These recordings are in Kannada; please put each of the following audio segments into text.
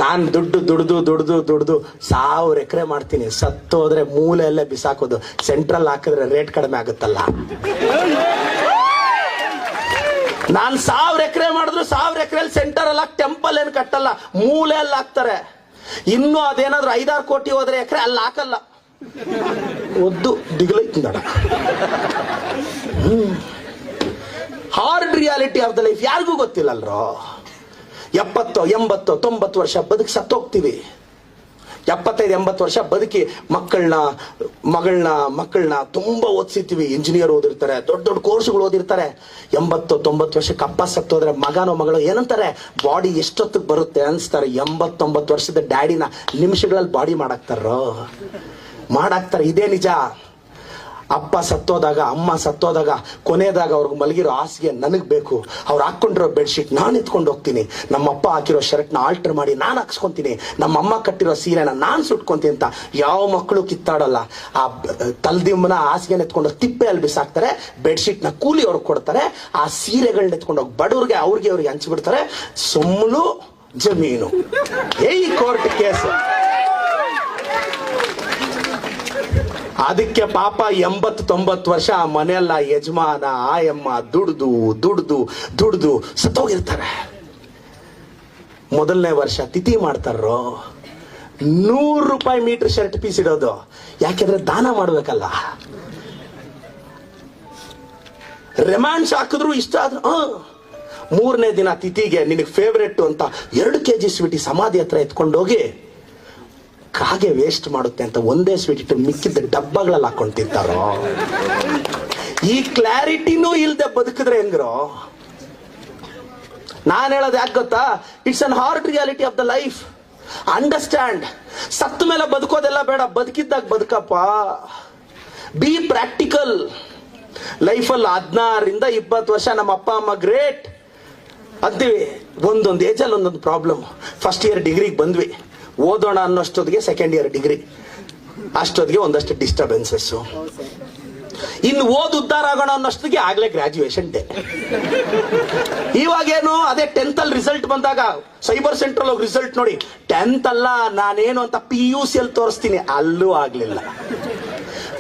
ನಾನ್ ದುಡ್ದು 1000 ಎಕರೆ ಮಾಡ್ತೀನಿ. ಸತ್ತೋದ್ರೆ ಮೂಲೆ ಎಲ್ಲ ಬಿಸಾಕೋದು. ಸೆಂಟ್ರಲ್ ಹಾಕಿದ್ರೆ ರೇಟ್ ಕಡಿಮೆ ಆಗುತ್ತಲ್ಲ. ನಾನ್ 1000 ಎಕರೆ ಮಾಡಿದ್ರು 1000 ಎಕರೆಯಲ್ಲಿ ಸೆಂಟರ್ ಅಲ್ಲಿ ಟೆಂಪಲ್ ಏನ್ ಕಟ್ಟಲ್ಲ, ಮೂಲೆ ಅಲ್ಲಿ ಹಾಕ್ತಾರೆ. ಇನ್ನು ಅದೇನಾದ್ರು 5-6 ಕೋಟಿ ಹೋದ್ರೆ ಎಕರೆ ಅಲ್ಲಿ ಹಾಕಲ್ಲ. ಒದ್ದು ದಿಗ್ಲೈತಿ ನಡ. Hard reality of the life ಯಾರಿಗೂ ಗೊತ್ತಿಲ್ಲಲ್ರೋ. 70, 80, 90 ವರ್ಷ ಬದುಕಿ ಸತ್ತೋಗ್ತೀವಿ. 75-80 ವರ್ಷ ಬದುಕಿ ಮಕ್ಕಳನ್ನ ತುಂಬಾ ಓದಿಸಿರ್ತೀವಿ. ಇಂಜಿನಿಯರ್ ಓದಿರ್ತಾರೆ, ದೊಡ್ಡ ಕೋರ್ಸ್ಗಳು ಓದಿರ್ತಾರೆ. 80-90 ವರ್ಷಕ್ಕೆ ಅಪ್ಪ ಸತ್ತೋದ್ರೆ ಮಗನೋ ಮಗಳು ಏನಂತಾರೆ, ಬಾಡಿ ಎಷ್ಟೊತ್ತಿಗೆ ಬರುತ್ತೆ ಅನ್ಸ್ತಾರೆ. 80-90 ವರ್ಷದ ಡ್ಯಾಡಿನ ನಿಮಿಷಗಳಲ್ಲಿ ಬಾಡಿ ಮಾಡಾಕ್ತಾರೆ. ಇದೇ ನಿಜ. ಅಪ್ಪ ಸತ್ತೋದಾಗ, ಅಮ್ಮ ಸತ್ತೋದಾಗ, ಕೊನೆಯದಾಗ ಅವ್ರಿಗೆ ಮಲಗಿರೋ ಹಾಸಿಗೆ ನನಗ್ ಬೇಕು. ಅವ್ರು ಹಾಕೊಂಡಿರೋ ಬೆಡ್ಶೀಟ್ ನಾನು ಎತ್ಕೊಂಡು ಹೋಗ್ತೀನಿ. ನಮ್ಮಪ್ಪ ಹಾಕಿರೋ ಶರ್ಟ್ನ ಆಲ್ಟರ್ ಮಾಡಿ ನಾನು ಹಾಕ್ಸ್ಕೊಂತೀನಿ. ನಮ್ಮಮ್ಮ ಕಟ್ಟಿರೋ ಸೀರೆನ ನಾನು ಸುಟ್ಕೊಂತೀನಿ ಅಂತ ಯಾವ ಮಕ್ಕಳು ಕಿತ್ತಾಡಲ್ಲ. ಆ ತಲ್ದಿಮ್ಮನ ಹಾಸಿಗೆನ ಎತ್ಕೊಂಡು ತಿಪ್ಪೆ ಅಲ್ಲಿ ಬಿಸಾಕ್ತಾರೆ. ಬೆಡ್ಶೀಟ್ನ ಕೂಲಿ ಅವ್ರಿಗೆ ಕೊಡ್ತಾರೆ. ಆ ಸೀರೆಗಳನ್ನ ಎತ್ಕೊಂಡೋಗಿ ಬಡವ್ರಿಗೆ ಅವ್ರಿಗೆ ಹಂಚ್ಬಿಡ್ತಾರೆ. ಸುಮ್ಮನು ಜಮೀನು. Court case. ಅದಕ್ಕೆ ಪಾಪ 80-90 ವರ್ಷ ಆ ಮನೆಯಲ್ಲ ಯಜಮಾನ ಆಯಮ್ಮ ದುಡ್ದು ಸತ್ತೋಗಿರ್ತಾರೆ. ಮೊದಲನೇ ವರ್ಷ ತಿಥಿ ಮಾಡ್ತಾರೋ. 100 ರೂಪಾಯಿ ಮೀಟರ್ ಶರ್ಟ್ ಪೀಸ್ ಇಡೋದು. ಯಾಕೆಂದ್ರೆ ದಾನ ಮಾಡ್ಬೇಕಲ್ಲ. ರೆಮಾಂಡ್ಸ್ ಹಾಕಿದ್ರು ಇಷ್ಟ ಆದ್ರು. 3ನೇ ದಿನ ತಿಥಿಗೆ ನಿನಗೆ ಫೇವ್ರೆಟ್ ಅಂತ 2 kg ಸ್ವೀಟಿ ಸಮಾಧಿ ಹತ್ರ ಎತ್ಕೊಂಡೋಗಿ ಕಾಗೆ ವೇಸ್ಟ್ ಮಾಡುತ್ತೆ ಅಂತ ಒಂದೇ ಸ್ವೀಟ್ ಇಟ್ಟು ಮಿಕ್ಕಿದ್ದ ಡಬ್ಬಗಳಲ್ಲಿ ಹಾಕೊಂಡು ತಿಂತಾರೋ. ಈ ಕ್ಲಾರಿಟಿನೂ ಇಲ್ದೆ ಬದುಕಿದ್ರೆ ಹೆಂಗ್ರೋ. ನಾನ್ ಹೇಳೋದು ಯಾಕೆ ಗೊತ್ತಾ, it's an hard reality of the life. Understand. ಸತ್ತ ಮೇಲೆ ಬದುಕೋದೆಲ್ಲ ಬೇಡ, ಬದುಕಿದ್ದಾಗ ಬದುಕಪ್ಪ. B practical. ಲೈಫಲ್ಲಿ 16-20 ವರ್ಷ ನಮ್ಮ ಅಪ್ಪ ಅಮ್ಮ ಗ್ರೇಟ್ ಅಂತೀವಿ. ಒಂದೊಂದು ಏಜಲ್ಲಿ ಒಂದೊಂದು ಪ್ರಾಬ್ಲಮ್. ಫಸ್ಟ್ ಇಯರ್ ಡಿಗ್ರಿಗೆ ಬಂದ್ವಿ, ಓದೋಣ ಅನ್ನೋಷ್ಟೊತ್ತಿಗೆ ಸೆಕೆಂಡ್ ಇಯರ್ ಡಿಗ್ರಿ. ಅಷ್ಟೊತ್ತಿಗೆ ಒಂದಷ್ಟು ಡಿಸ್ಟರ್ಬೆನ್ಸಸ್. ಇನ್ನು ಉದ್ಧಾರ ಆಗೋಣ ಅನ್ನೋಷ್ಟೊತ್ತಿಗೆ ಆಗ್ಲೇ ಗ್ರಾಜುಯೇಷನ್ ಡೇ. ಇವಾಗೇನು ಅದೇ 10th ಅಲ್ಲಿ ರಿಸಲ್ಟ್ ಬಂದಾಗ ಸೈಬರ್ ಸೆಂಟ್ರಲ್ ಹೋಗಿ ರಿಸಲ್ಟ್ ನೋಡಿ, 10th ಅಲ್ಲ ನಾನೇನು ಅಂತ PUC ಅಲ್ಲಿ ತೋರಿಸ್ತೀನಿ. ಅಲ್ಲೂ ಆಗ್ಲಿಲ್ಲ.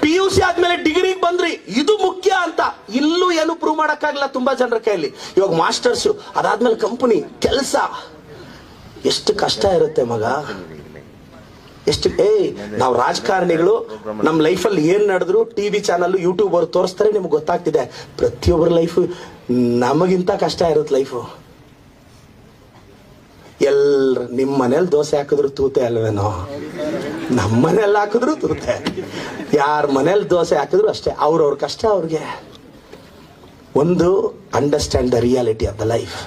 PUC ಆದ್ಮೇಲೆ ಡಿಗ್ರಿಗೆ ಬಂದ್ರಿ, ಇದು ಮುಖ್ಯ ಅಂತ. ಇಲ್ಲೂ ಏನು ಪ್ರೂವ್ ಮಾಡಕ್ಕಾಗಲ್ಲ ತುಂಬಾ ಜನರ ಕೈಯಲ್ಲಿ. ಇವಾಗ ಮಾಸ್ಟರ್ಸ್, ಅದಾದ್ಮೇಲೆ ಕಂಪನಿ ಕೆಲಸ. ಎಷ್ಟು ಕಷ್ಟ ಇರುತ್ತೆ ಮಗ. ಎಷ್ಟು ನಾವು ರಾಜಕಾರಣಿಗಳು ನಮ್ಮ ಲೈಫಲ್ಲಿ ಏನ್ ನಡೆದ್ರು ಟಿವಿ ಚಾನಲ್ ಯೂಟ್ಯೂಬ್ ಅವ್ರು ತೋರಿಸ್ತಾರೆ, ನಿಮ್ಗೆ ಗೊತ್ತಾಗ್ತಿದೆ. ಪ್ರತಿಯೊಬ್ಬರ ಲೈಫ್ ನಮಗಿಂತ ಕಷ್ಟ ಇರುತ್ತೆ ಲೈಫು. ನಿಮ್ಮ ಮನೇಲಿ ದೋಸೆ ಹಾಕಿದ್ರು ತೂತೆ ಅಲ್ವೇನೋ, ನಮ್ಮ ಮನೇಲಿ ಹಾಕಿದ್ರು ತೂತೆ. ಯಾರ ಮನೇಲಿ ದೋಸೆ ಹಾಕಿದ್ರು ಅಷ್ಟೇ. ಅವ್ರವ್ರ ಕಷ್ಟ ಅವ್ರಿಗೆ. ಒಂದು understand the reality of the life.